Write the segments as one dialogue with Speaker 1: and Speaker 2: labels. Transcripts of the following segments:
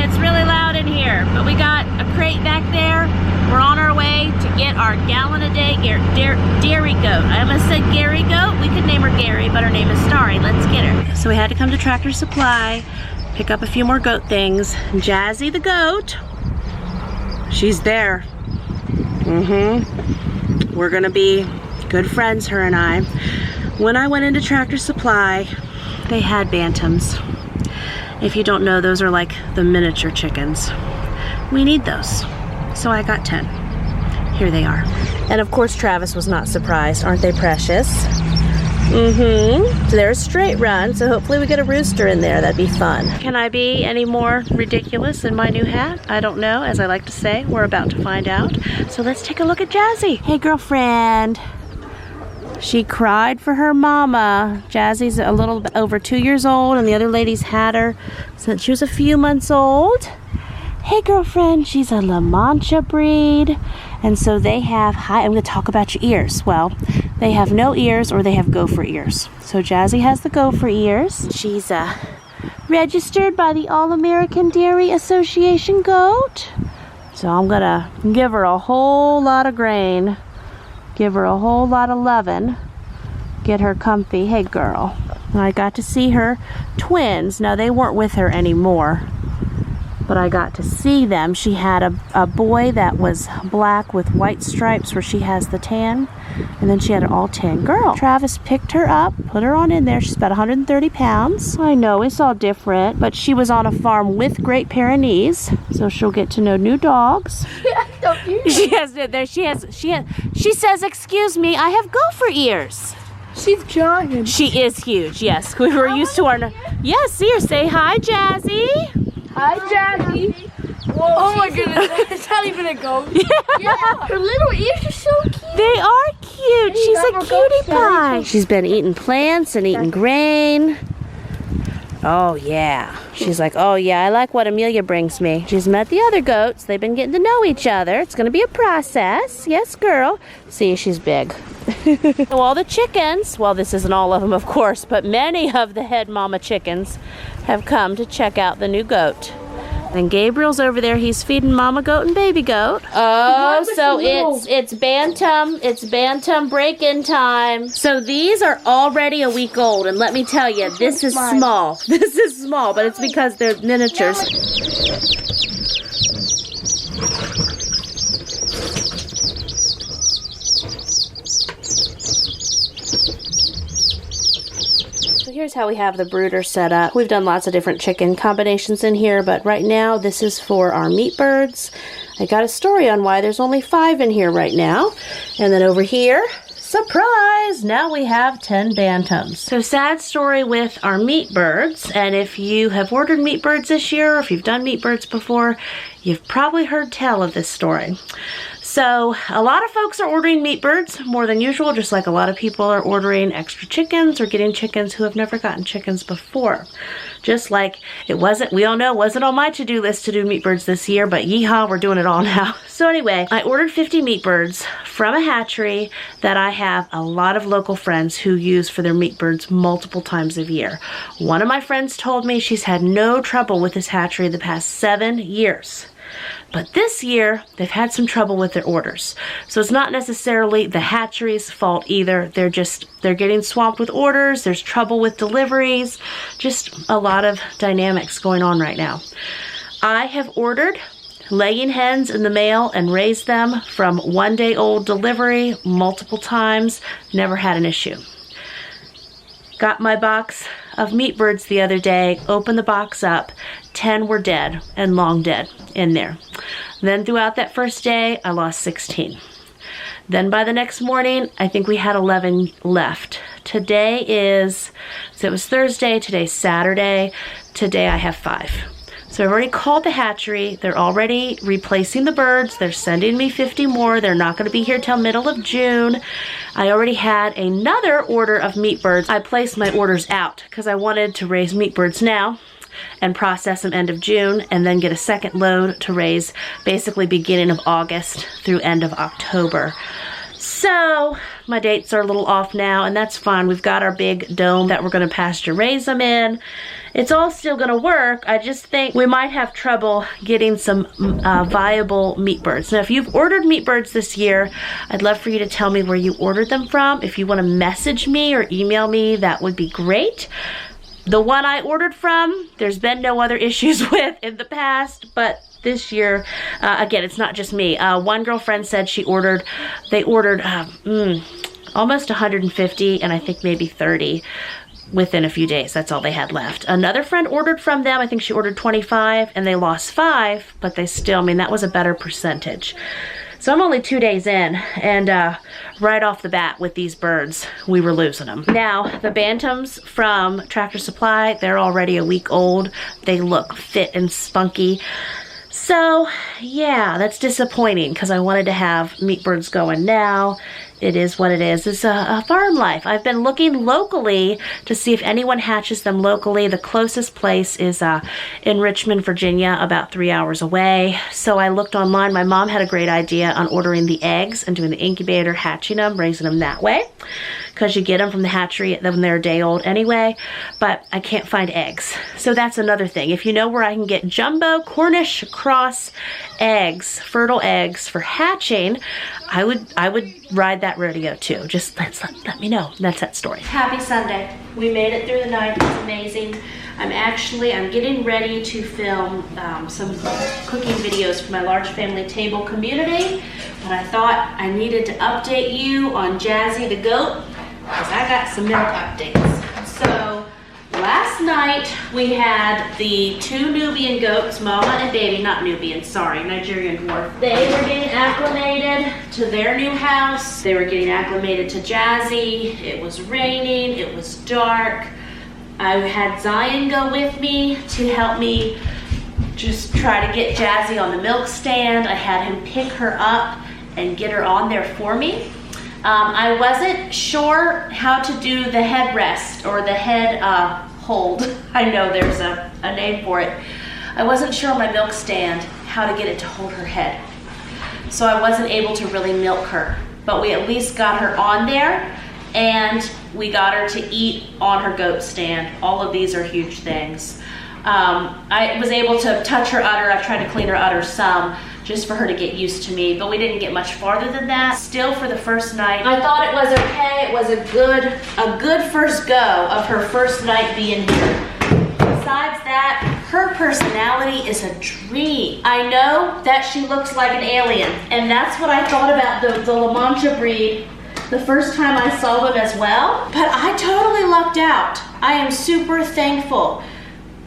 Speaker 1: it's really loud in here, but we got a crate back there. We're on our way to get our gallon-a-day dairy goat. I almost said Gary goat. We could name her Gary, but her name is Starry. Let's get her. So we had to come to Tractor Supply, pick up a few more goat things. Jazzy the goat, she's there. We're gonna be good friends, her and I. When I went into Tractor Supply, they had bantams. If you don't know, those are like the miniature chickens. We need those. So I got 10. Here they are. And of course Travis was not surprised. Aren't they precious? They're a straight run, so hopefully we get a rooster in there. That'd be fun. Can I be any more ridiculous in my new hat? I don't know, as I like to say. We're about to find out. So let's take a look at Jazzy. Hey, girlfriend. She cried for her mama. Jazzy's a little bit over 2 years old, and the other lady's had her since she was a few months old. Hey, girlfriend. She's a LaMancha breed, and so they have, I'm going to talk about your ears. Well, they have no ears or they have gopher ears. So Jazzy has the gopher ears. She's registered by the All-American Dairy Association goat. So I'm going to give her a whole lot of grain. Give her a whole lot of loving. Get her comfy. Hey, girl. I got to see her twins. Now, they weren't with her anymore, but I got to see them. She had a boy that was black with white stripes where she has the tan, and then she had an all tan girl. Travis picked her up, put her on in there. She's about 130 pounds. I know, it's all different, but she was on a farm with Great Pyrenees, so she'll get to know new dogs. She says, excuse me, I have gopher ears.
Speaker 2: She's giant.
Speaker 1: She is huge, yes. We were used to our... Yes, see her. Say hi, Jazzy.
Speaker 2: Hi, Jazzy. Whoa, oh my goodness, that's not even a goat. Yeah, her little ears are so cute.
Speaker 1: They are cute. Hey, she's a cutie pie. She's been eating plants and eating grain. Oh, yeah. She's like, oh, yeah, I like what Amelia brings me. She's met the other goats. They've been getting to know each other. It's going to be a process. Yes, girl. See, she's big. So all the chickens, well, this isn't all of them, of course, but many of the head mama chickens have come to check out the new goat. And Gabriel's over there. He's feeding mama goat and baby goat. Oh, so it's bantam break-in time. So these are already a week old, and let me tell you, this is small. This is small, but it's because they're miniatures. Here's how we have the brooder set up. We've done lots of different chicken combinations in here, but right now this is for our meat birds. I got a story on why there's only 5 in here right now. And then over here, surprise, now we have 10 bantams. So sad story with our meat birds, and if you have ordered meat birds this year, or if you've done meat birds before, you've probably heard tell of this story. So a lot of folks are ordering meat birds more than usual, just like a lot of people are ordering extra chickens or getting chickens who have never gotten chickens before. Just like we all know it wasn't on my to-do list to do meat birds this year, but yeehaw, we're doing it all now. So anyway, I ordered 50 meat birds from a hatchery that I have a lot of local friends who use for their meat birds multiple times a year. One of my friends told me she's had no trouble with this hatchery the past 7 years. But this year, they've had some trouble with their orders. So it's not necessarily the hatchery's fault either. They're getting swamped with orders. There's trouble with deliveries. Just a lot of dynamics going on right now. I have ordered laying hens in the mail and raised them from 1-day-old delivery multiple times. Never had an issue. Got my box of meat birds the other day, opened the box up, 10 were dead and long dead in there. Then throughout that first day, I lost 16. Then by the next morning, I think we had 11 left. Today is, so it was Thursday, today's Saturday. Today I have 5. So I've already called the hatchery. They're already replacing the birds. They're sending me 50 more. They're not going to be here till middle of June. I already had another order of meat birds. I placed my orders out because I wanted to raise meat birds now and process them end of June, and then get a second load to raise basically beginning of August through end of October. So my dates are a little off now, and that's fine. We've got our big dome that we're going to pasture raise them in. It's all still going to work. I just think we might have trouble getting some viable meat birds. Now, if you've ordered meat birds this year, I'd love for you to tell me where you ordered them from. If you want to message me or email me, that would be great. The one I ordered from, there's been no other issues with in the past, but this year, again, it's not just me. One girlfriend said they ordered almost 150 and I think maybe 30 within a few days. That's all they had left. Another friend ordered from them. I think she ordered 25 and they lost 5, but they still, I mean, that was a better percentage. So I'm only 2 days in, and right off the bat with these birds, we were losing them. Now, the bantams from Tractor Supply, they're already a week old. They look fit and spunky. So, yeah, that's disappointing because I wanted to have meat birds going now. It is what it is. It's a farm life. I've been looking locally to see if anyone hatches them locally. The closest place is in Richmond, Virginia, about 3 hours away. So I looked online. My mom had a great idea on ordering the eggs and doing the incubator, hatching them, raising them that way, because you get them from the hatchery when they're a day old anyway, but I can't find eggs. So that's another thing. If you know where I can get jumbo Cornish Cross eggs, fertile eggs for hatching, I would ride that rodeo too. Just let me know. That's that story. Happy Sunday. We made it through the night. It's amazing. I'm getting ready to film some cooking videos for my large family table community, but I thought I needed to update you on Jazzy the goat, because I got some milk updates. So last night we had the 2 Nubian goats, mama and baby, not Nubian, sorry, Nigerian dwarf. They were getting acclimated to their new house. They were getting acclimated to Jazzy. It was raining, it was dark. I had Zion go with me to help me just try to get Jazzy on the milk stand. I had him pick her up and get her on there for me. I wasn't sure how to do the headrest or the head hold. I know there's a name for it. I wasn't sure on my milk stand how to get it to hold her head. So I wasn't able to really milk her, but we at least got her on there and we got her to eat on her goat stand. All of these are huge things. I was able to touch her udder. I've tried to clean her udder some, just for her to get used to me, but we didn't get much farther than that. Still, for the first night, I thought it was okay. It was a good first go of her first night being here. Besides that, her personality is a dream. I know that she looks like an alien, and that's what I thought about the LaMancha breed the first time I saw them as well, but I totally lucked out. I am super thankful.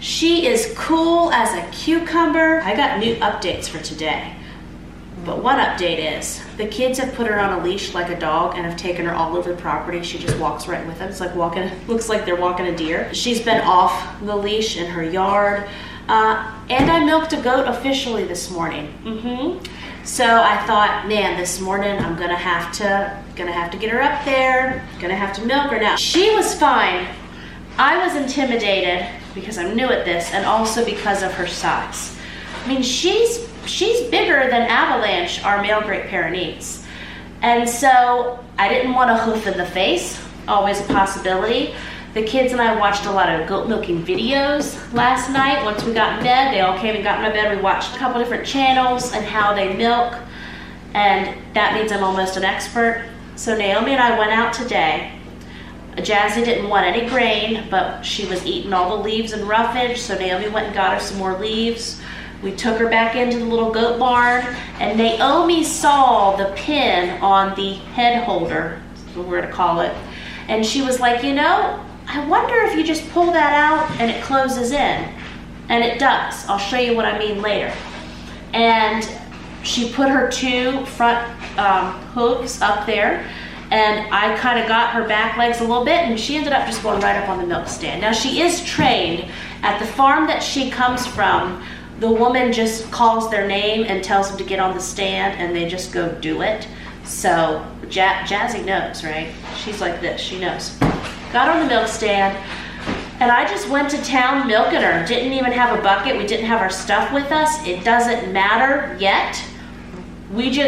Speaker 1: She is cool as a cucumber. I got new updates for today. But one update is, the kids have put her on a leash like a dog and have taken her all over the property. She just walks right with them. It's like looks like they're walking a deer. She's been off the leash in her yard. And I milked a goat officially this morning. So I thought, man, this morning I'm gonna have to get her up there, gonna have to milk her. Now, she was fine. I was intimidated because I'm new at this, and also because of her size. I mean, she's bigger than Avalanche, our male Great Pyrenees. And so I didn't want a hoof in the face, always a possibility. The kids and I watched a lot of goat milking videos last night. Once we got in bed, they all came and got in my bed. We watched a couple different channels and how they milk, and that means I'm almost an expert. So Naomi and I went out today. Jazzy didn't want any grain, but she was eating all the leaves and roughage, so Naomi went and got her some more leaves. We took her back into the little goat barn, and Naomi saw the pin on the head holder, that's what we're gonna call it, and she was like, you know, I wonder if you just pull that out and it closes in. And it does. I'll show you what I mean later. And she put her 2 front hooves up there, and I kind of got her back legs a little bit, and she ended up just going right up on the milk stand. Now, she is trained. At the farm that she comes from, the woman just calls their name and tells them to get on the stand, and they just go do it. So Jazzy knows, right? She's like this, she knows. Got her on the milk stand, and I just went to town milking her. Didn't even have a bucket. We didn't have our stuff with us. It doesn't matter yet.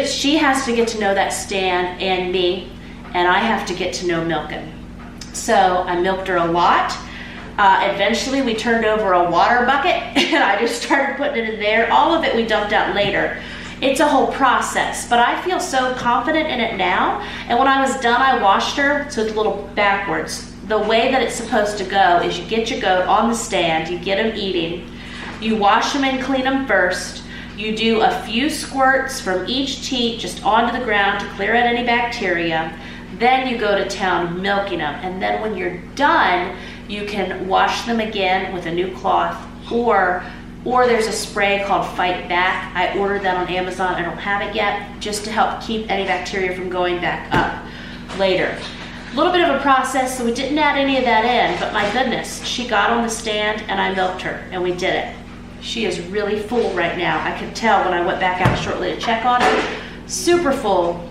Speaker 1: She has to get to know that stand and me. and I have to get to know milking. So I milked her a lot. Eventually we turned over a water bucket and I just started putting it in there. All of it we dumped out later. It's a whole process, but I feel so confident in it now. And when I was done, I washed her, so it's a little backwards. The way that it's supposed to go is you get your goat on the stand, you get them eating, you wash them and clean them first, you do a few squirts from each teat just onto the ground to clear out any bacteria, then you go to town milking them, and then when you're done, you can wash them again with a new cloth, or there's a spray called Fight Back. I ordered that on Amazon, I don't have it yet, just to help keep any bacteria from going back up later. A little bit of a process, so we didn't add any of that in, but my goodness, she got on the stand and I milked her, and we did it. She is really full right now. I could tell when I went back out shortly to check on her. Super full.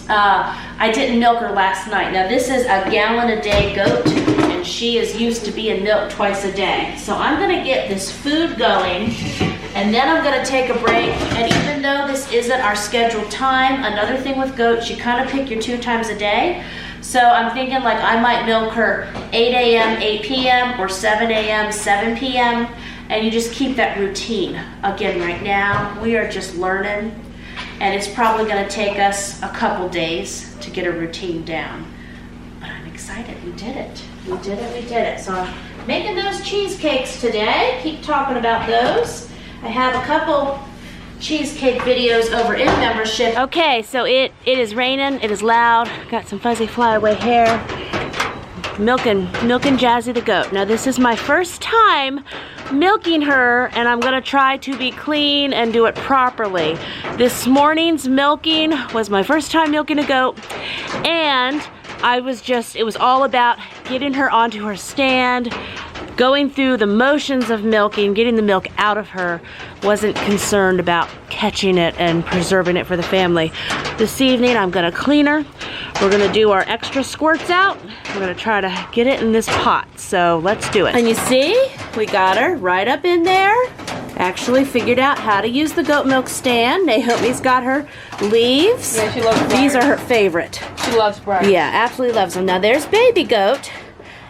Speaker 1: I didn't milk her last night. Now this is a gallon a day goat, and she is used to being milked twice a day. So I'm gonna get this food going, and then I'm gonna take a break. And even though this isn't our scheduled time, another thing with goats, you kind of pick your 2 times a day. So I'm thinking like I might milk her 8 a.m., 8 p.m., or 7 a.m., 7 p.m., and you just keep that routine. Again, right now, we are just learning, and it's probably gonna take us a couple days to get a routine down. But I'm excited, we did it. We did it, we did it. So I'm making those cheesecakes today. Keep talking about those. I have a couple cheesecake videos over in membership. Okay, so it is raining, it is loud, got some fuzzy flyaway hair. Milking Jazzy the goat. Now this is my first time milking her, and I'm gonna try to be clean and do it properly. This morning's milking was my first time milking a goat, and it was all about getting her onto her stand, going through the motions of milking, getting the milk out of her. Wasn't concerned about catching it and preserving it for the family. This evening I'm gonna clean her. We're gonna do our extra squirts out. We're gonna try to get it in this pot, so let's do it. And you see, we got her right up in there. Actually figured out how to use the goat milk stand. Naomi's got her leaves.
Speaker 2: Yeah, she loves Briar.
Speaker 1: These are her favorite.
Speaker 2: She loves Briar.
Speaker 1: Yeah, absolutely loves them. Now there's baby goat.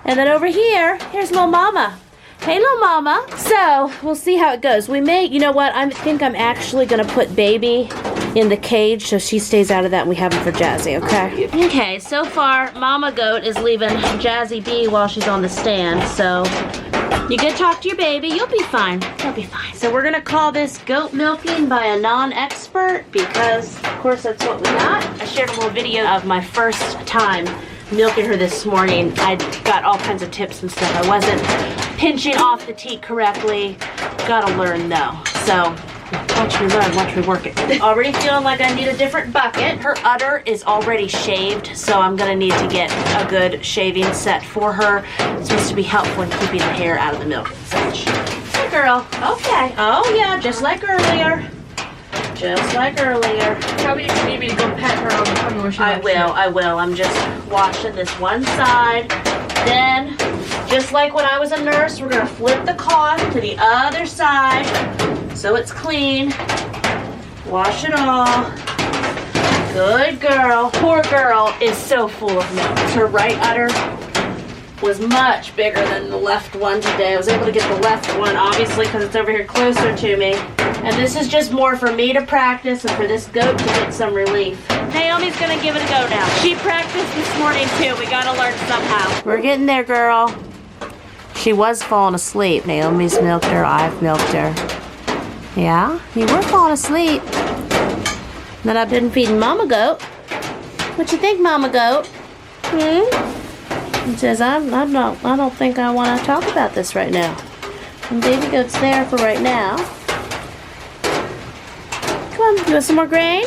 Speaker 1: And then over here, here's little mama. Hey, little mama. So we'll see how it goes. We may, you know what, I think I'm actually gonna put baby in the cage so she stays out of that and we have him for Jazzy, okay? Okay, so far, mama goat is leaving Jazzy be while she's on the stand, so you can talk to your baby, you'll be fine. You'll be fine. So we're gonna call this goat milking by a non-expert because, of course, that's what we got. I shared a little video of my first time milking her this morning. I got all kinds of tips and stuff. I wasn't pinching off the teat correctly. Gotta learn though. So watch me learn, watch me work it. Already feeling like I need a different bucket. Her udder is already shaved, so I'm gonna need to get a good shaving set for her. It's supposed to be helpful in keeping the hair out of the milk and such. Hey girl, okay. Oh yeah, just like earlier. Just like earlier.
Speaker 2: Probably you need me to go pet her on the tummy where she
Speaker 1: I will. I'm just washing this one side. Then, just like when I was a nurse, we're gonna flip the cloth to the other side so it's clean. Wash it all. Good girl. Poor girl is so full of milk. Her right udder was much bigger than the left one today. I was able to get the left one, obviously, because it's over here closer to me. And this is just more for me to practice and for this goat to get some relief. Naomi's gonna give it a go now. She practiced this morning too. We gotta learn somehow. We're getting there, girl. She was falling asleep. Naomi's milked her, I've milked her. Yeah, you were falling asleep. Then I've been feeding Mama Goat. What you think, Mama Goat? He says, I don't think I want to talk about this right now. And baby goat's there for right now. Come on, you want some more grain?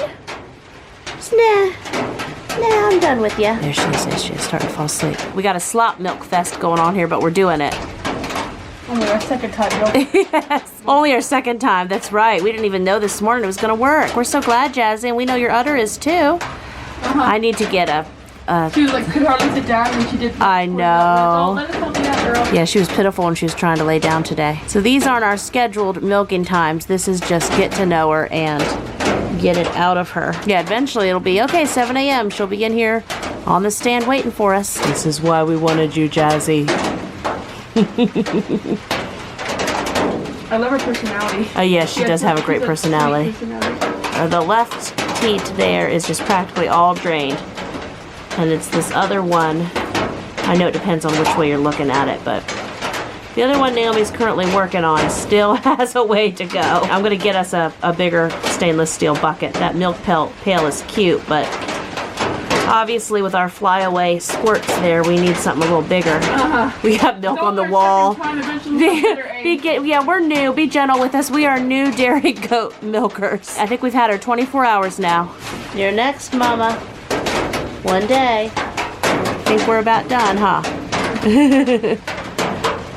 Speaker 1: Nah, I'm done with you. There she is, she's starting to fall asleep. We got a slop milk fest going on here, but we're doing it.
Speaker 2: Only our second time.
Speaker 1: Yes, only our second time, that's right. We didn't even know this morning it was going to work. We're so glad, Jazzy, and we know your udder is too. I need to get a
Speaker 2: she was like, could hardly sit down when she did.
Speaker 1: I know.
Speaker 2: Let us help you out, girl.
Speaker 1: Yeah, she was pitiful when she was trying to lay down today. So these aren't our scheduled milking times. This is just get to know her and get it out of her. Yeah, eventually it'll be, okay, 7 a.m. She'll be in here on the stand waiting for us. This is why we wanted you, Jazzy.
Speaker 2: I love her personality.
Speaker 1: Oh yeah, she does have a great personality. The left teat there is just practically all drained. And it's this other one. I know it depends on which way you're looking at it, but the other one Naomi's currently working on still has a way to go. I'm gonna get us a bigger stainless steel bucket. That milk pail is cute, but obviously with our flyaway squirts there, we need something a little bigger. We got milk on the wall. Yeah, we're new. Be gentle with us. We are new dairy goat milkers. I think we've had her 24 hours now. You're next, Mama. One day. I think we're about done, huh?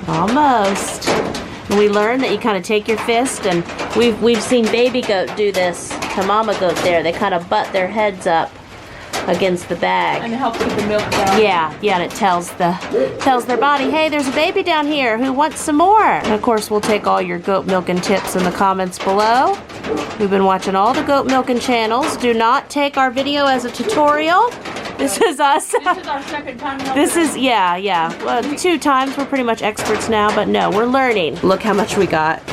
Speaker 1: Almost. And we learned that you kind of take your fist, and we've seen baby goat do this to mama goat there. They kind of butt their heads up against the bag.
Speaker 2: And it helps keep the milk down.
Speaker 1: Yeah, and it tells their body, hey, there's a baby down here who wants some more. And of course, we'll take all your goat milking tips in the comments below. We've been watching all the goat milking channels. Do not take our video as a tutorial. This is us.
Speaker 2: This is our second time.
Speaker 1: This is, yeah. Well, 2 times. We're pretty much experts now, but no, we're learning. Look how much we got.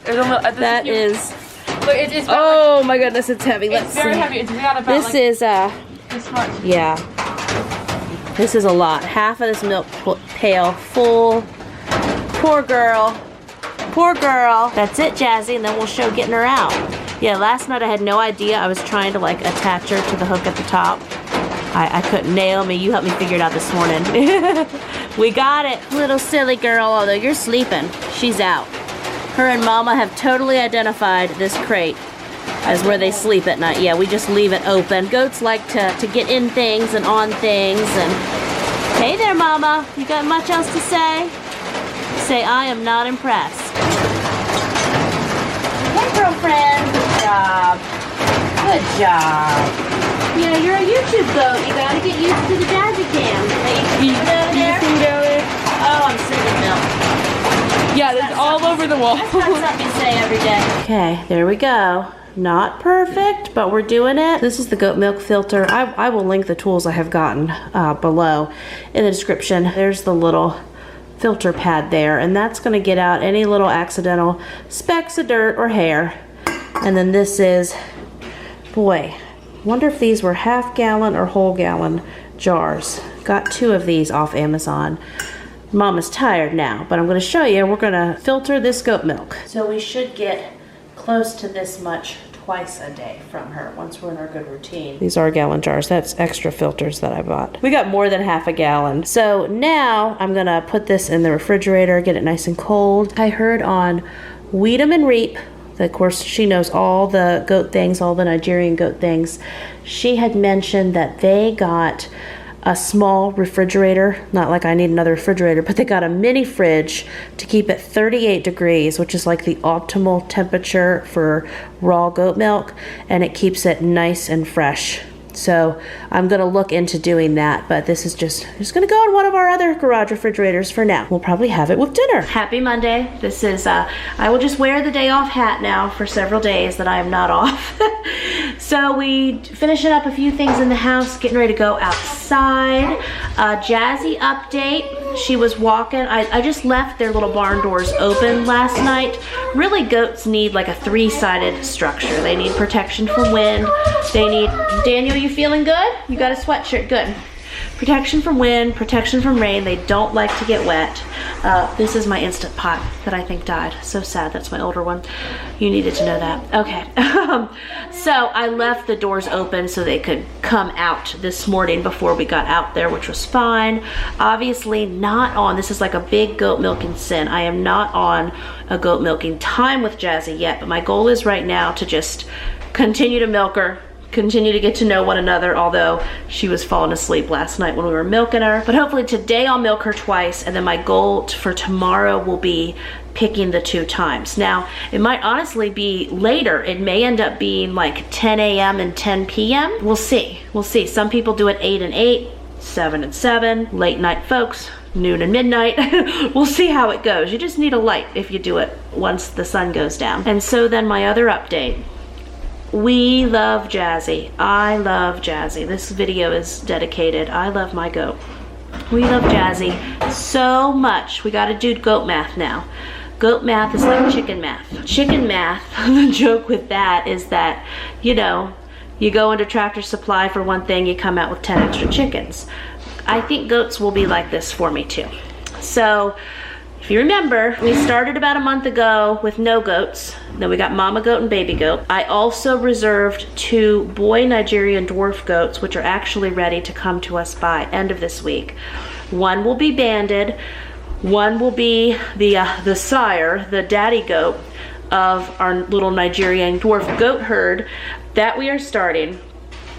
Speaker 1: That is...
Speaker 2: Look, it's
Speaker 1: oh my goodness, it's heavy. Let's see.
Speaker 2: It's very heavy. It's got about
Speaker 1: this is
Speaker 2: this much.
Speaker 1: Yeah. This is a lot. Half of this milk pail full. Poor girl. Poor girl. That's it, Jazzy, and then we'll show getting her out. Yeah, last night I had no idea. I was trying to like attach her to the hook at the top. I couldn't. Naomi, you helped me figure it out this morning. We got it. Little silly girl, although you're sleeping. She's out. Her and Mama have totally identified this crate as where they sleep at night. Yeah, we just leave it open. Goats like to get in things and on things. And hey there, Mama. You got much else to say? Say, I am not impressed. Hey, girlfriend. Good job. Good job. Yeah, you're a YouTube goat. You gotta get used to the Jazzy cam. You down there? Oh, I'm sipping milk.
Speaker 2: Yeah, it's all over the wall.
Speaker 1: That's not something you say every day. Okay, there we go. Not perfect, but we're doing it. This is the goat milk filter. I will link the tools I have gotten below in the description. There's the little filter pad there, and that's gonna get out any little accidental specks of dirt or hair. And then this is, boy, wonder if these were half-gallon or whole-gallon jars. Got 2 of these off Amazon. Mama's tired now, but I'm going to show you. We're going to filter this goat milk. So we should get close to this much twice a day from her once we're in our good routine. These are gallon jars. That's extra filters that I bought. We got more than half a gallon. So now I'm going to put this in the refrigerator, get it nice and cold. I heard on Weedham and Reap, of course, she knows all the goat things, all the Nigerian goat things. She had mentioned that they got a small refrigerator, not like I need another refrigerator, but they got a mini fridge to keep it 38 degrees, which is like the optimal temperature for raw goat milk, and it keeps it nice and fresh. So I'm gonna look into doing that, but this is just gonna go in one of our other garage refrigerators for now. We'll probably have it with dinner. Happy Monday. This is, I will just wear the day off hat now for several days that I am not off. So we finishing up a few things in the house, getting ready to go outside. Jazzy update. She was walking. I just left their little barn doors open last night. Really, goats need like a 3-sided structure. They need protection from wind. They need, Daniel, you feeling good? You got a sweatshirt, good. Protection from wind, protection from rain. They don't like to get wet. This is my Instant Pot that I think died. So sad, that's my older one. You needed to know that. Okay, so I left the doors open so they could come out this morning before we got out there, which was fine. Obviously not on, this is like a big goat milking sin. I am not on a goat milking time with Jazzy yet, but my goal is right now to just continue to milk her, continue to get to know one another, although she was falling asleep last night when we were milking her. But hopefully today I'll milk her twice, and then my goal for tomorrow will be picking the 2 times. Now, it might honestly be later. It may end up being like 10 a.m. and 10 p.m. We'll see. We'll see. Some people do it 8 and 8, 7 and 7, late night folks, noon and midnight. We'll see how it goes. You just need a light if you do it once the sun goes down. And so then my other update. We love Jazzy. I love Jazzy. This video is dedicated. I love my goat. We love Jazzy so much. We gotta do goat math now. Goat math is like chicken math. Chicken math, the joke with that is that, you know, you go into Tractor Supply for one thing, you come out with 10 extra chickens. I think goats will be like this for me too. So, if you remember, we started about a month ago with no goats. Then we got mama goat and baby goat. I also reserved 2 boy Nigerian dwarf goats, which are actually ready to come to us by end of this week. One will be banded. One will be the sire, the daddy goat of our little Nigerian dwarf goat herd that we are starting.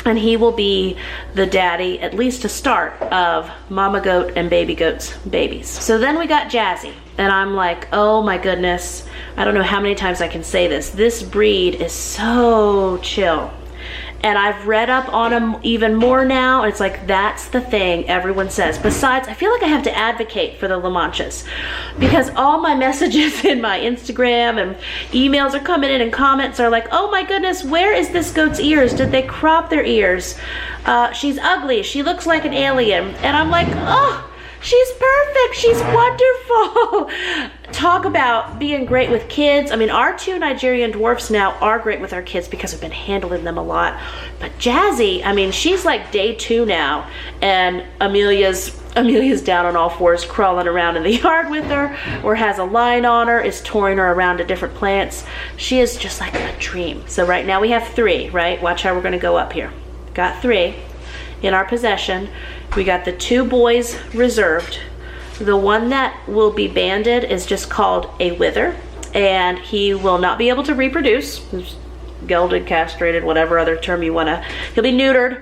Speaker 1: And he will be the daddy, at least to start, of mama goat and baby goat's babies. So then we got Jazzy. And I'm like, oh my goodness. I don't know how many times I can say this. This breed is so chill. And I've read up on him even more now. It's like, that's the thing everyone says. Besides, I feel like I have to advocate for the LaManchas because all my messages in my Instagram and emails are coming in and comments are like, oh my goodness, where is this goat's ears? Did they crop their ears? She's ugly. She looks like an alien. And I'm like, oh, she's perfect. She's wonderful. Talk about being great with kids. I mean, our 2 Nigerian dwarfs now are great with our kids because I've been handling them a lot. But Jazzy, I mean, she's like day 2 now, and Amelia's down on all fours crawling around in the yard with her, or has a line on her, is touring her around to different plants. She is just like a dream. So right now we have 3, right? Watch how we're gonna go up here. Got 3 in our possession. We got the 2 boys reserved. The one that will be banded is just called a wither, and he will not be able to reproduce. He's gelded, castrated, whatever other term you wanna. He'll be neutered.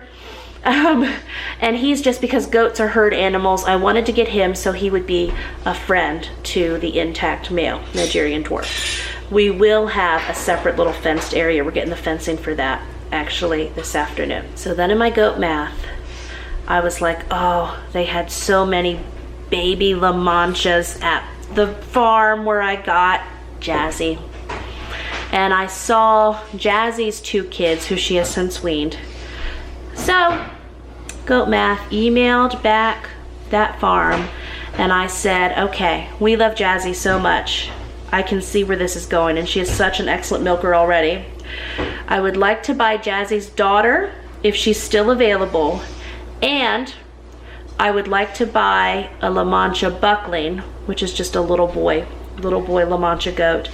Speaker 1: And he's just, because goats are herd animals, I wanted to get him so he would be a friend to the intact male Nigerian dwarf. We will have a separate little fenced area. We're getting the fencing for that actually this afternoon. So then in my goat math, I was like, oh, they had so many baby LaManchas at the farm where I got Jazzy. And I saw Jazzy's 2 kids, who she has since weaned. So, goat math, emailed back that farm, and I said, okay, we love Jazzy so much. I can see where this is going, and she is such an excellent milker already. I would like to buy Jazzy's daughter, if she's still available, and I would like to buy a LaMancha buckling, which is just a little boy LaMancha goat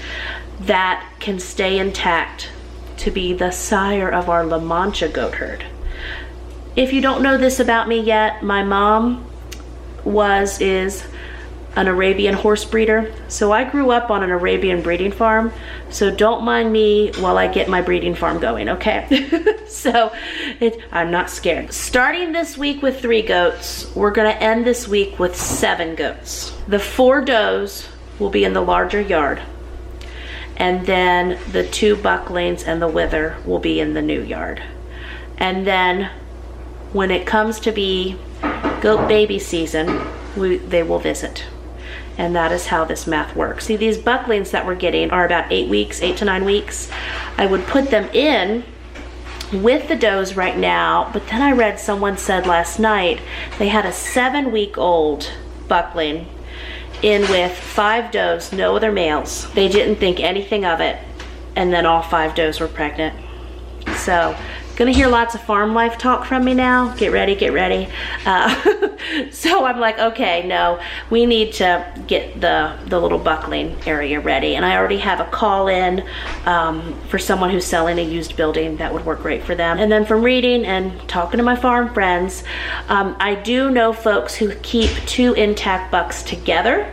Speaker 1: that can stay intact to be the sire of our LaMancha goat herd. If you don't know this about me yet, my mom is an Arabian horse breeder. So I grew up on an Arabian breeding farm. So don't mind me while I get my breeding farm going, okay? So I'm not scared. Starting this week with 3 goats, we're gonna end this week with 7 goats. The 4 does will be in the larger yard. And then the 2 bucklings and the wither will be in the new yard. And then when it comes to be goat baby season, they will visit. And that is how this math works. See, these bucklings that we're getting are about 8 to 9 weeks. I would put them in with the does right now, but then I read someone said last night they had a 7-week-old buckling in with 5 does, no other males. They didn't think anything of it, and then all 5 does were pregnant. So, gonna hear lots of farm life talk from me now. Get ready, get ready. So I'm like, okay, no, we need to get the little buckling area ready. And I already have a call in for someone who's selling a used building that would work great for them. And then from reading and talking to my farm friends, I do know folks who keep 2 intact bucks together,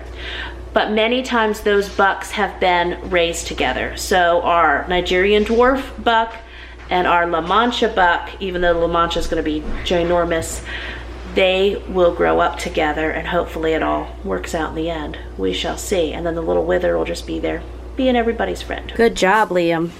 Speaker 1: but many times those bucks have been raised together. So our Nigerian dwarf buck and our LaMancha buck, even though the LaMancha is going to be ginormous, they will grow up together, and hopefully it all works out in the end. We shall see. And then the little wither will just be there being everybody's friend. Good job, Liam.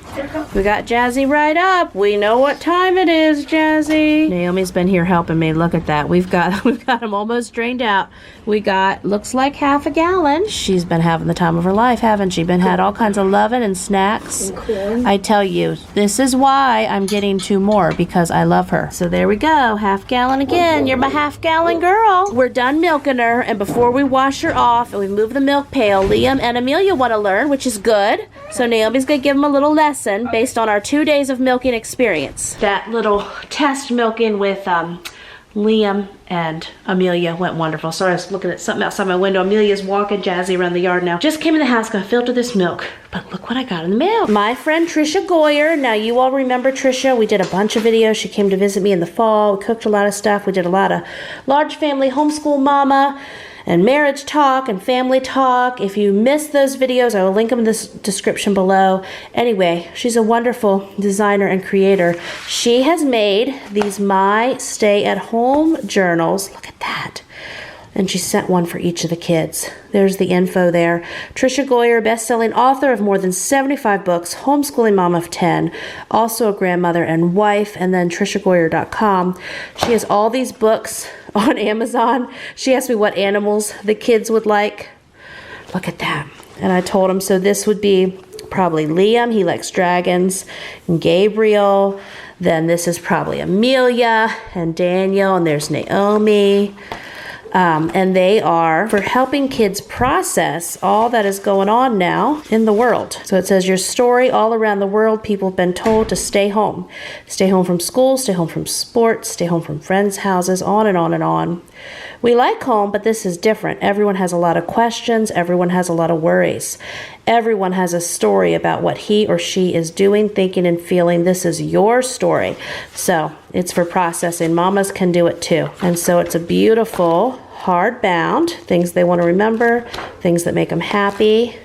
Speaker 1: We got Jazzy right up. We know what time it is, Jazzy. Naomi's been here helping me. Look at that. We've got them almost drained out. We got, looks like half a gallon. She's been having the time of her life, haven't she? Had all kinds of loving and snacks. I tell you, this is why I'm getting 2 more, because I love her. So there we go, half gallon again. You're my half gallon girl. We're done milking her, and before we wash her off and we move the milk pail, Liam and Amelia want to learn, which is good. So Naomi's gonna give them a little lesson based on our 2 days of milking experience. That little test milking with Liam and Amelia went wonderful. Sorry, I was looking at something outside my window. Amelia's walking Jazzy around the yard now. Just came in the house, gonna filter this milk. But look what I got in the mail. My friend Trisha Goyer. Now you all remember Trisha. We did a bunch of videos. She came to visit me in the fall. We cooked a lot of stuff. We did a lot of large family homeschool mama and marriage talk and family talk. If you missed those videos, I will link them in the description below. Anyway, she's a wonderful designer and creator. She has made these My Stay at Home journals. Look at that. And she sent one for each of the kids. There's the info there. Trisha Goyer, best-selling author of more than 75 books, homeschooling mom of 10, also a grandmother and wife, and then TrishaGoyer.com. She has all these books on Amazon. She asked me what animals the kids would like. Look at that. And I told him, so this would be probably Liam. He likes dragons. And Gabriel. Then this is probably Amelia and Daniel. And there's Naomi. And they are for helping kids process all that is going on now in the world. So it says, your story all around the world, people have been told to stay home. Stay home from school, stay home from sports, stay home from friends' houses, on and on and on. We like home, but this is different. Everyone has a lot of questions. Everyone has a lot of worries. Everyone has a story about what he or she is doing, thinking, and feeling. This is your story. So it's for processing. Mamas can do it too. And so it's a beautiful hardbound, things they want to remember, things that make them happy.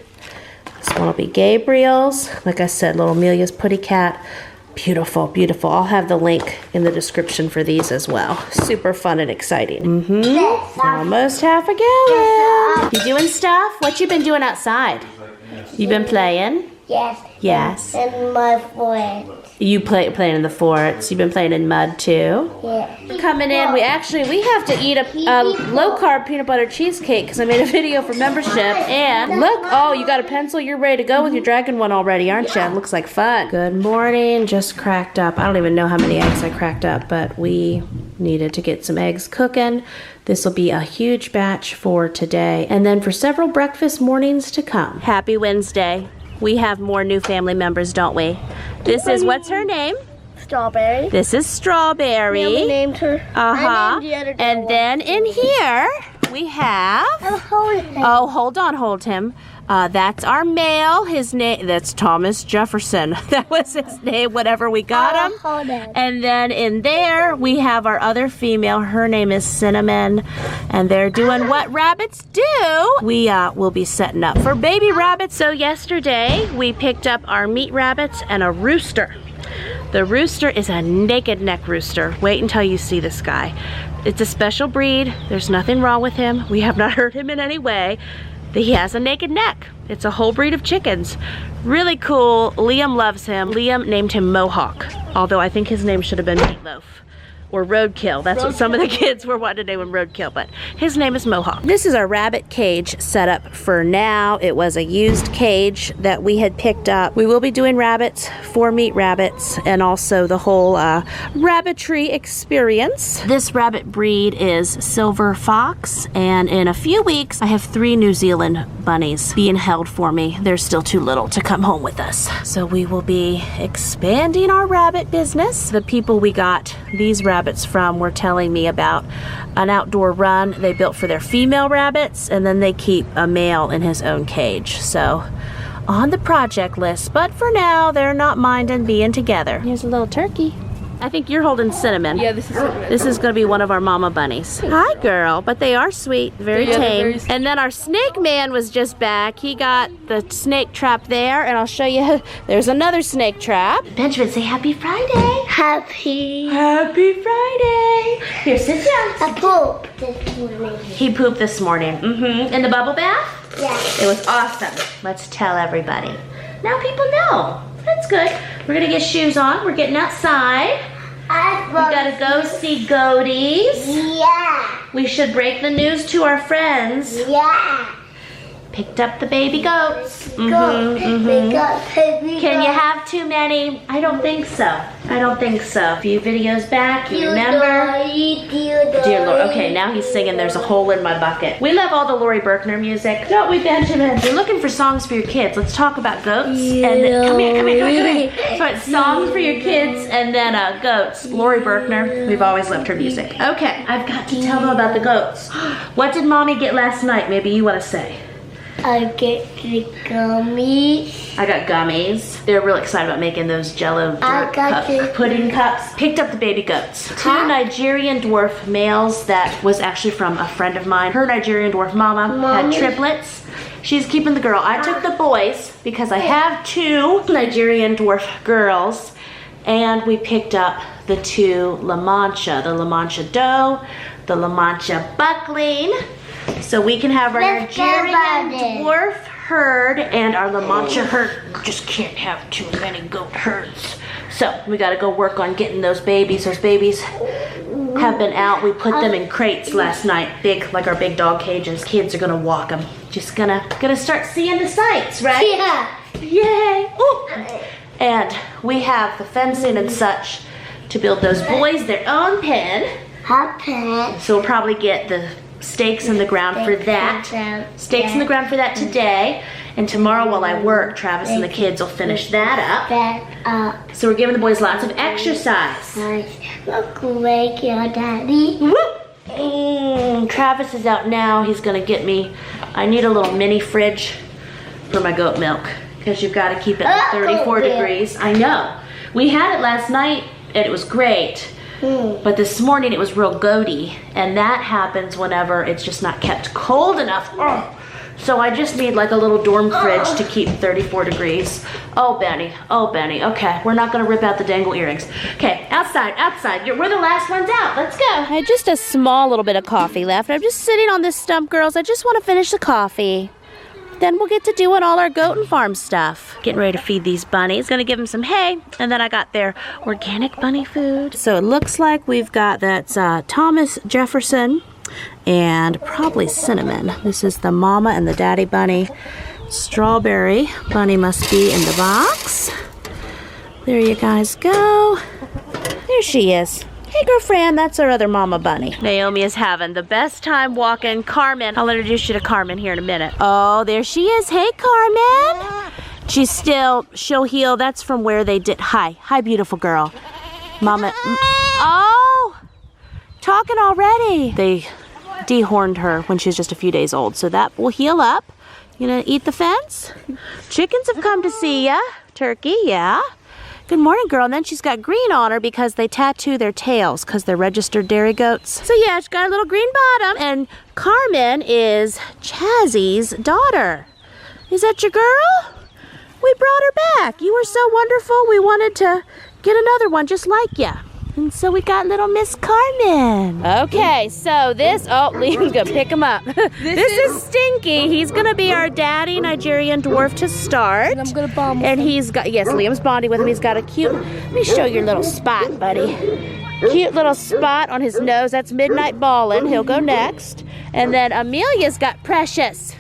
Speaker 1: This one will be Gabriel's. Like I said, little Amelia's Putty Cat. Beautiful, beautiful. I'll have the link in the description for these as well. Super fun and exciting. Almost half a gallon. You doing stuff? What you been doing outside? You been playing?
Speaker 3: Yes.
Speaker 1: Yes.
Speaker 3: And my friends.
Speaker 1: You playing in the forts. You've been playing in mud too.
Speaker 3: Yeah.
Speaker 1: Coming in, we have to eat a low-carb peanut butter cheesecake because I made a video for membership. And look, oh, you got a pencil. You're ready to go with your dragon one already, aren't you? Looks like fun. Good morning. Just cracked up. I don't even know how many eggs I cracked up, but we needed to get some eggs cooking. This will be a huge batch for today, and then for several breakfast mornings to come. Happy Wednesday. We have more new family members, don't we? This is, what's her name?
Speaker 3: Strawberry.
Speaker 1: This is Strawberry.
Speaker 3: Yeah, we named her.
Speaker 1: I named the other and one. Then in here, we have... Oh, hold on, hold him. That's our male. His name, that's Thomas Jefferson. That was his name, whatever we got him. And then in there, we have our other female. Her name is Cinnamon. And they're doing what rabbits do. We will be setting up for baby rabbits. So yesterday, we picked up our meat rabbits and a rooster. The rooster is a naked neck rooster. Wait until you see this guy. It's a special breed. There's nothing wrong with him. We have not hurt him in any way. He has a naked neck. It's a whole breed of chickens. Really cool. Liam loves him. Liam named him Mohawk, although I think his name should have been Meatloaf or Roadkill. That's what some of the kids were wanting to name him, Roadkill, but his name is Mohawk. This is our rabbit cage set up for now. It was a used cage that we had picked up. We will be doing rabbits, 4 meat rabbits, and also the whole rabbitry experience. This rabbit breed is Silver Fox, and in a few weeks, I have 3 New Zealand bunnies being held for me. They're still too little to come home with us. So we will be expanding our rabbit business. The people we got these rabbits from were telling me about an outdoor run they built for their female rabbits, and then they keep a male in his own cage. So on the project list, but for now they're not minding being together. Here's a little turkey. I think you're holding Cinnamon.
Speaker 2: Yeah, this is Cinnamon.
Speaker 1: This is going to be one of our mama bunnies. Hi, girl. But they are sweet, very tame. And then our snake man was just back. He got the snake trap there, and I'll show you. There's another snake trap. Benjamin, say Happy Friday.
Speaker 3: Happy
Speaker 1: Friday. Here, sit down.
Speaker 3: I pooped this morning.
Speaker 1: He pooped this morning. In the bubble bath?
Speaker 3: Yeah.
Speaker 1: It was awesome. Let's tell everybody. Now people know. That's good. We're gonna get shoes on. We're getting outside. We gotta go see goaties.
Speaker 3: Yeah.
Speaker 1: We should break the news to our friends.
Speaker 3: Yeah.
Speaker 1: Picked up the baby goats.
Speaker 3: We got baby
Speaker 1: Can you
Speaker 3: goat.
Speaker 1: have too many? I don't think so. I don't think so. A few videos back, you remember? Dear Lord. Okay, now he's singing There's a Hole in My Bucket. We love all the Lori Berkner music. Don't we, Benjamin? You're looking for songs for your kids. Let's talk about goats. And then, come here. So it's songs for your kids and then goats. Lori Berkner. We've always loved her music. Okay, I've got to tell them about the goats. What did Mommy get last night? Maybe you want to say.
Speaker 3: I get the gummies.
Speaker 1: I got gummies. They're real excited about making those Jello pudding cups. Picked up the baby goats. Two Nigerian dwarf males that was actually from a friend of mine. Her Nigerian dwarf mama had triplets. She's keeping the girl. I took the boys because I have two Nigerian dwarf girls. And we picked up the two LaMancha. The LaMancha doe, the LaMancha buckling. So we can have our Nigerian dwarf herd and our LaMancha herd. We just can't have too many goat herds. So we gotta go work on getting those babies. Those babies have been out. We put them in crates last night. Big, like our big dog cages. Kids are gonna walk them. Just gonna start seeing the sights, right?
Speaker 3: Yeah.
Speaker 1: Yay. Ooh. And we have the fencing and such to build those boys their own pen.
Speaker 3: Hot pen.
Speaker 1: So we'll probably get the stakes in the ground for that. Stakes in the ground for that today. And tomorrow while I work, Travis and the kids will finish that up. So we're giving the boys lots of exercise.
Speaker 3: Look, wake your daddy.
Speaker 1: Whoop. Travis is out now. He's gonna get me, I need a little mini fridge for my goat milk because you've got to keep it at 34 degrees. I know. We had it last night and it was great. But this morning it was real goaty, and that happens whenever it's just not kept cold enough. So I just need like a little dorm fridge to keep 34 degrees. Oh, Benny. Okay, we're not gonna rip out the dangle earrings. Okay, outside. We're the last ones out. Let's go. I had just a small little bit of coffee left. I'm just sitting on this stump, girls. I just want to finish the coffee. Then we'll get to doing all our goat and farm stuff. Getting ready to feed these bunnies. Gonna give them some hay, and then I got their organic bunny food. So it looks like we've got that's Thomas Jefferson and probably cinnamon. This is the mama and the daddy bunny. Strawberry bunny must be in the box. There you guys go. There she is. Hey, girlfriend, that's our other mama bunny. Naomi is having the best time walking. Carmen, I'll introduce you to Carmen here in a minute. Oh, there she is. Hey, Carmen. She'll heal. That's from where they did. Hi, beautiful girl. Mama. Oh, talking already. They dehorned her when she was just a few days old, so that will heal up. You gonna eat the fence? Chickens have come to see ya. Turkey, yeah. Good morning, girl. And then she's got green on her because they tattoo their tails because they're registered dairy goats. So yeah, she's got a little green bottom. And Carmen is Jazzy's daughter. Is that your girl? We brought her back. You were so wonderful. We wanted to get another one just like ya. And so we got little Miss Carmen. Okay, so this, Liam's gonna pick him up. This is Stinky. He's gonna be our daddy Nigerian dwarf to start.
Speaker 2: And I'm gonna bond with
Speaker 1: And
Speaker 2: him.
Speaker 1: he's got, yes, Liam's bonding with him. He's got a cute, let me show your little spot, buddy. Cute little spot on his nose. That's Midnight Ballin'. He'll go next. And then Amelia's got Precious.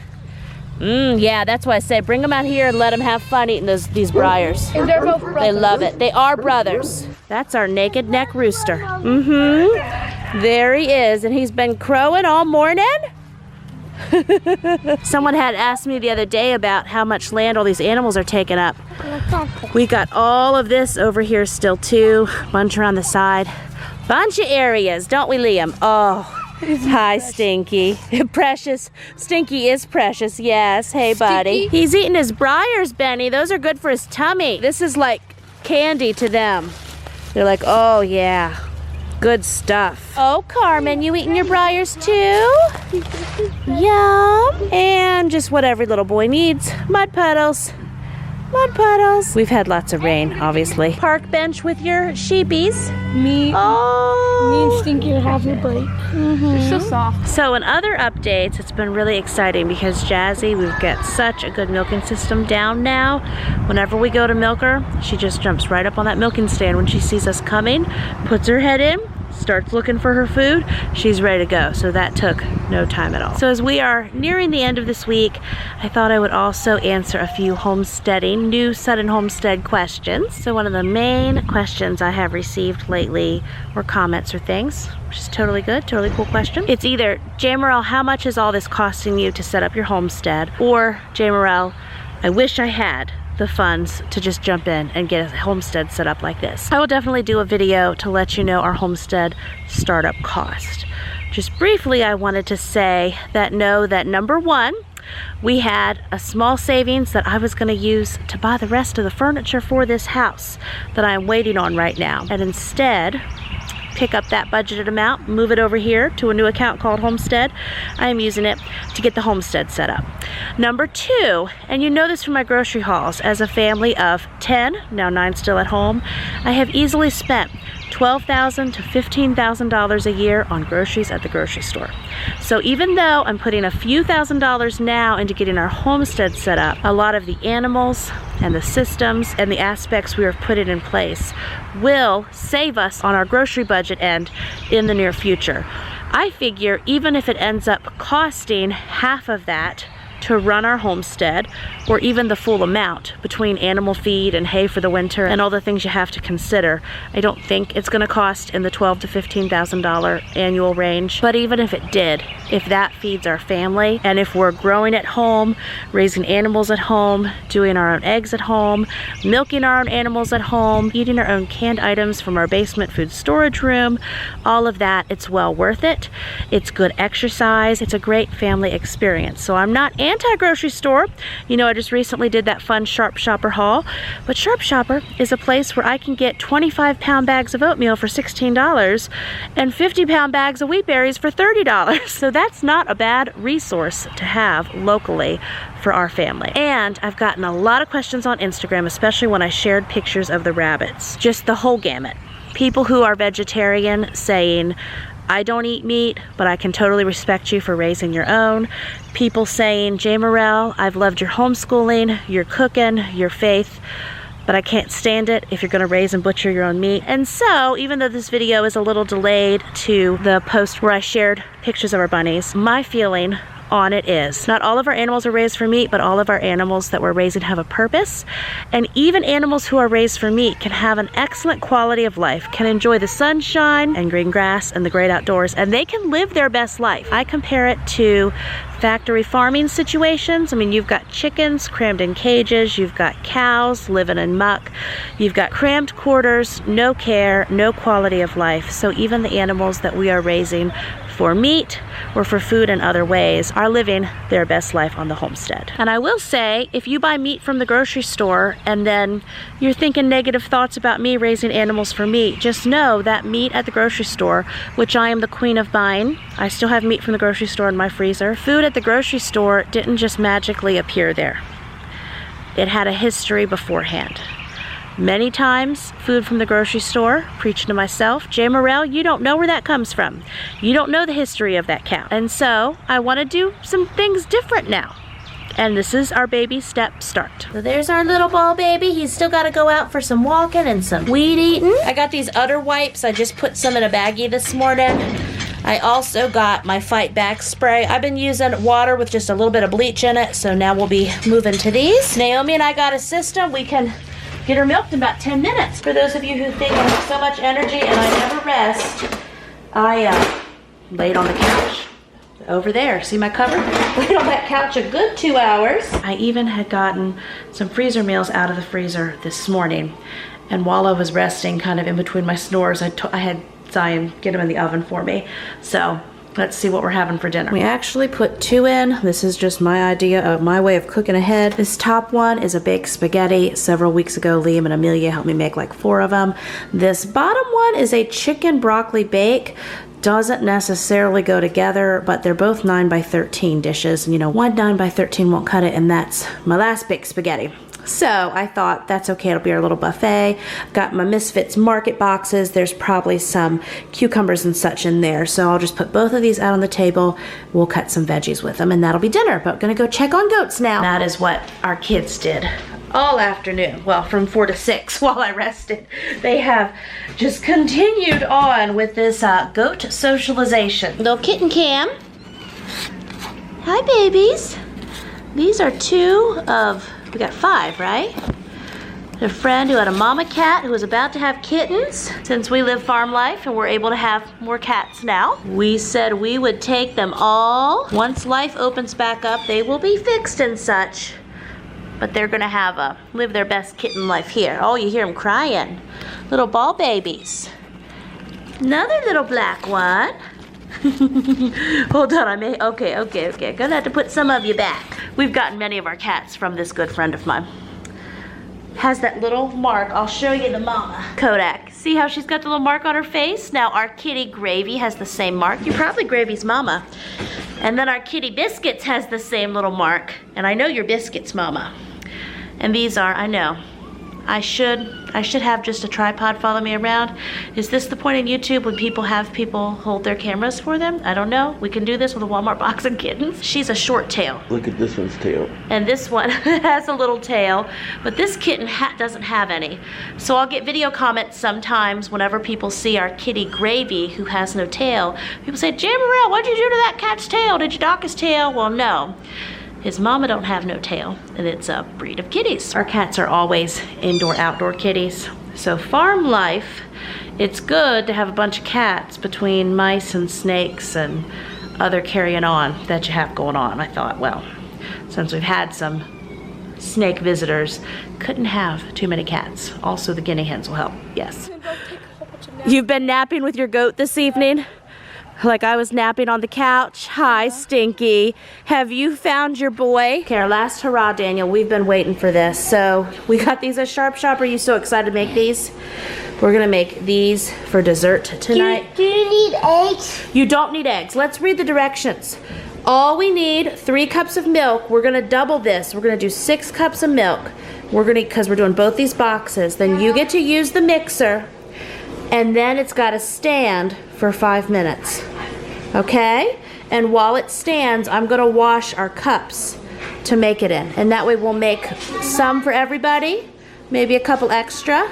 Speaker 1: Yeah, that's why I say bring them out here and let them have fun eating these briars.
Speaker 2: And they're both brothers.
Speaker 1: They love it. They are brothers. That's our naked neck rooster. There he is, and he's been crowing all morning. Someone had asked me the other day about how much land all these animals are taking up. We got all of this over here still too. Bunch around the side. Bunch of areas, don't we, Liam? Oh. Hi, Stinky. Precious. Stinky is precious, yes. Hey, buddy.
Speaker 2: Stinky?
Speaker 1: He's eating his briars, Benny. Those are good for his tummy. This is like candy to them. They're like, oh, yeah. Good stuff. Oh, Carmen, you eating your briars too? Yum. And just what every little boy needs. Mud puddles. Mud puddles. We've had lots of rain, obviously. Park bench with your sheepies.
Speaker 2: Me and Stinky are having a break. They're so soft.
Speaker 1: So in other updates, it's been really exciting because Jazzy, we've got such a good milking system down now. Whenever we go to milk her, she just jumps right up on that milking stand when she sees us coming, puts her head in, starts looking for her food, she's ready to go. So that took no time at all. So as we are nearing the end of this week, I thought I would also answer a few homesteading, new sudden homestead questions. So one of the main questions I have received lately were comments or things, which is totally good, totally cool question. It's either, Jamerrill, how much is all this costing you to set up your homestead? Or, Jamerrill, I wish I had the funds to just jump in and get a homestead set up like this. I will definitely do a video to let you know our homestead startup cost. Just briefly, I wanted to say that number one, we had a small savings that I was going to use to buy the rest of the furniture for this house that I am waiting on right now, and instead pick up that budgeted amount, move it over here to a new account called Homestead. I am using it to get the homestead set up. Number two, and you know this from my grocery hauls, as a family of 10, now 9 still at home, I have easily spent $12,000 to $15,000 a year on groceries at the grocery store. So even though I'm putting a few $1,000s now into getting our homestead set up, a lot of the animals and the systems and the aspects we have put in place will save us on our grocery budget end in the near future. I figure even if it ends up costing half of that to run our homestead, or even the full amount between animal feed and hay for the winter and all the things you have to consider, I don't think it's going to cost in the $12,000 to $15,000 annual range. But even if it did, if that feeds our family, and if we're growing at home, raising animals at home, doing our own eggs at home, milking our own animals at home, eating our own canned items from our basement food storage room, all of that, it's well worth it. It's good exercise. It's a great family experience. So I'm not anti-grocery store. You know, I just recently did that fun Sharp Shopper haul, but Sharp Shopper is a place where I can get 25-pound bags of oatmeal for $16 and 50-pound bags of wheat berries for $30. So that's not a bad resource to have locally for our family. And I've gotten a lot of questions on Instagram, especially when I shared pictures of the rabbits. Just the whole gamut. People who are vegetarian saying, I don't eat meat, but I can totally respect you for raising your own. People saying, Jamerrill, I've loved your homeschooling, your cooking, your faith, but I can't stand it if you're going to raise and butcher your own meat. And so, even though this video is a little delayed to the post where I shared pictures of our bunnies, my feeling on it is, not all of our animals are raised for meat, but all of our animals that we're raising have a purpose. And even animals who are raised for meat can have an excellent quality of life, can enjoy the sunshine and green grass and the great outdoors, and they can live their best life. I compare it to factory farming situations. I mean, you've got chickens crammed in cages, you've got cows living in muck, you've got cramped quarters, no care, no quality of life. So even the animals that we are raising for meat or for food in other ways are living their best life on the homestead. And I will say, if you buy meat from the grocery store and then you're thinking negative thoughts about me raising animals for meat, just know that meat at the grocery store, which I am the queen of buying, I still have meat from the grocery store in my freezer. Food at the grocery store didn't just magically appear there. It had a history beforehand. Many times, food from the grocery store, preaching to myself, Jamerrill, you don't know where that comes from. You don't know the history of that cow. And so, I want to do some things different now. And this is our baby step start. So there's our little ball baby. He's still got to go out for some walking and some weed eating. I got these udder wipes. I just put some in a baggie this morning. I also got my Fight Back spray. I've been using water with just a little bit of bleach in it, so now we'll be moving to these. Naomi and I got a system. We can get her milked in about 10 minutes. For those of you who think I have so much energy and I never rest, I laid on the couch over there. See my cover? Laid on that couch a good 2 hours. I even had gotten some freezer meals out of the freezer this morning. And while I was resting, kind of in between my snores, I had Zion get them in the oven for me. So let's see what we're having for dinner. We actually put 2 in. This is just my idea of my way of cooking ahead. This top one is a baked spaghetti. Several weeks ago, Liam and Amelia helped me make like 4 of them. This bottom one is a chicken broccoli bake. Doesn't necessarily go together, but they're both 9 by 13 dishes. And you know, one 9 by 13 won't cut it, and that's my last baked spaghetti. So I thought that's okay, it'll be our little buffet. Got my Misfits Market boxes. There's probably some cucumbers and such in there. So I'll just put both of these out on the table. We'll cut some veggies with them and that'll be dinner. But gonna go check on goats now. That is what our kids did all afternoon. Well, from 4 to 6 while I rested. They have just continued on with this goat socialization. Little kitten cam. Hi, babies. These are 2 of, we got 5, right? A friend who had a mama cat who was about to have kittens. Since we live farm life and we're able to have more cats now, we said we would take them all. Once life opens back up, they will be fixed and such. But they're gonna live their best kitten life here. Oh, you hear them crying. Little ball babies. Another little black one. Hold on, okay. Gonna have to put some of you back. We've gotten many of our cats from this good friend of mine. Has that little mark. I'll show you the mama. Kodak. See how she's got the little mark on her face? Now our kitty Gravy has the same mark. You're probably Gravy's mama. And then our kitty Biscuits has the same little mark. And I know you're Biscuits' mama. And these are, I know, I should have just a tripod follow me around. Is this the point in YouTube when people have people hold their cameras for them? I don't know. We can do this with a Walmart box of kittens. She's a short tail.
Speaker 4: Look at this one's tail.
Speaker 1: And this one has a little tail, but this kitten doesn't have any. So I'll get video comments sometimes whenever people see our kitty Gravy who has no tail. People say, Jamerrill, what'd you do to that cat's tail? Did you dock his tail? Well, no. His mama don't have no tail, and it's a breed of kitties. Our cats are always indoor-outdoor kitties. So farm life, it's good to have a bunch of cats between mice and snakes and other carrying on that you have going on. I thought, well, since we've had some snake visitors, couldn't have too many cats. Also, the guinea hens will help, yes. You've been napping with your goat this evening? Like I was napping on the couch. Hi, Stinky. Have you found your boy? Okay, our last hurrah, Daniel. We've been waiting for this. So we got these at Sharp Shop. Are you so excited to make these? We're gonna make these for dessert tonight.
Speaker 3: Do you need eggs?
Speaker 1: You don't need eggs. Let's read the directions. All we need, 3 cups of milk. We're gonna double this. We're gonna do 6 cups of milk. Because we're doing both these boxes. Then you get to use the mixer. And then it's got to stand for 5 minutes, okay? And while it stands, I'm gonna wash our cups to make it in. And that way we'll make some for everybody, maybe a couple extra.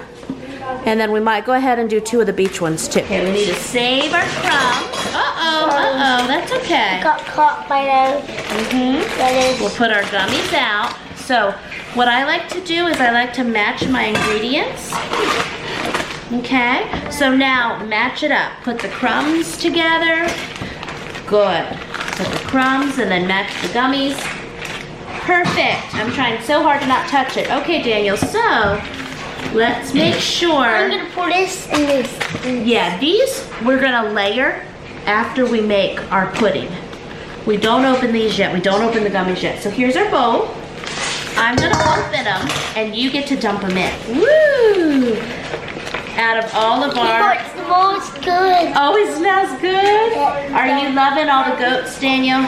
Speaker 1: And then we might go ahead and do 2 of the beach ones too. Okay, we need to save our crumbs. Uh-oh, that's okay.
Speaker 3: Got caught by those.
Speaker 1: We'll put our gummies out. So what I like to do is I like to match my ingredients. Okay, so now match it up. Put the crumbs together. Good. Put the crumbs and then match the gummies. Perfect. I'm trying so hard to not touch it. Okay, Daniel, so let's make sure.
Speaker 3: I'm gonna pour this and this.
Speaker 1: Yeah, these we're gonna layer after we make our pudding. We don't open these yet. We don't open the gummies yet. So here's our bowl. I'm gonna open them and you get to dump them in. Woo! Out of all of our...
Speaker 3: It smells good.
Speaker 1: Oh, it smells good? Are you loving all the goats, Daniel?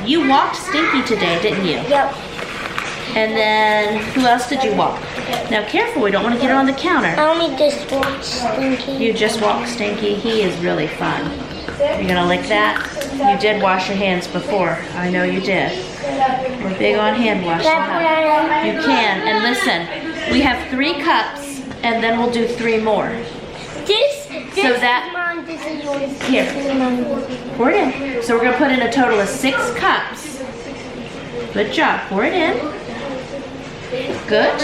Speaker 1: You walked Stinky today, didn't you?
Speaker 3: Yep.
Speaker 1: And then, who else did you walk? Now careful, we don't want to get her on the counter.
Speaker 3: I only just walked Stinky.
Speaker 1: You just walked Stinky? He is really fun. You're gonna lick that? You did wash your hands before. I know you did. We're big on hand washing. You can. And listen, we have 3 cups. And then we'll do 3 more.
Speaker 3: This
Speaker 1: So that,
Speaker 3: is mine, this is yours.
Speaker 1: Here.
Speaker 3: This is mine.
Speaker 1: Pour it in. So we're gonna put in a total of 6 cups. Good job, pour it in. Good.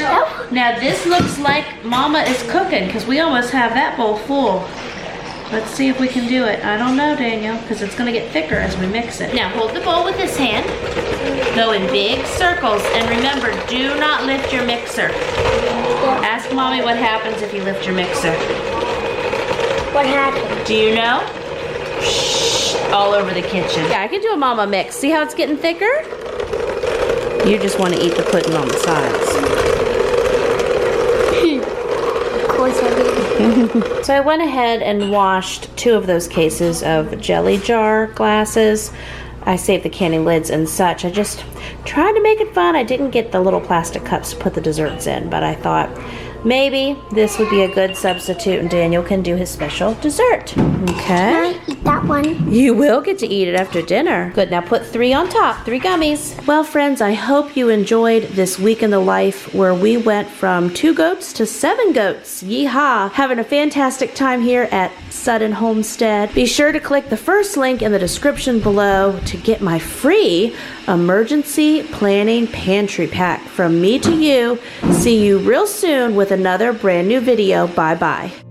Speaker 1: Now this looks like Mama is cooking because we almost have that bowl full. Let's see if we can do it. I don't know, Daniel, because it's gonna get thicker as we mix it. Now hold the bowl with this hand. Go in big circles, and remember, do not lift your mixer. Ask Mommy what happens if you lift your mixer.
Speaker 3: What happened?
Speaker 1: Do you know? Shh, all over the kitchen. Yeah, I could do a Mama mix. See how it's getting thicker? You just want to eat the pudding on the sides.
Speaker 3: Of course I did.
Speaker 1: So I went ahead and washed 2 of those cases of jelly jar glasses. I saved the canning lids and such. Trying to make it fun. I didn't get the little plastic cups to put the desserts in, but I thought maybe this would be a good substitute and Daniel can do his special dessert. Okay.
Speaker 3: Can I eat that one?
Speaker 1: You will get to eat it after dinner. Good, now put 3 on top, 3 gummies. Well, friends, I hope you enjoyed this week in the life where we went from 2 goats to 7 goats. Yeehaw! Having a fantastic time here at Sudden Homestead. Be sure to click the first link in the description below to get my free emergency planning pantry pack from me to you. See you real soon with another brand new video. Bye-bye.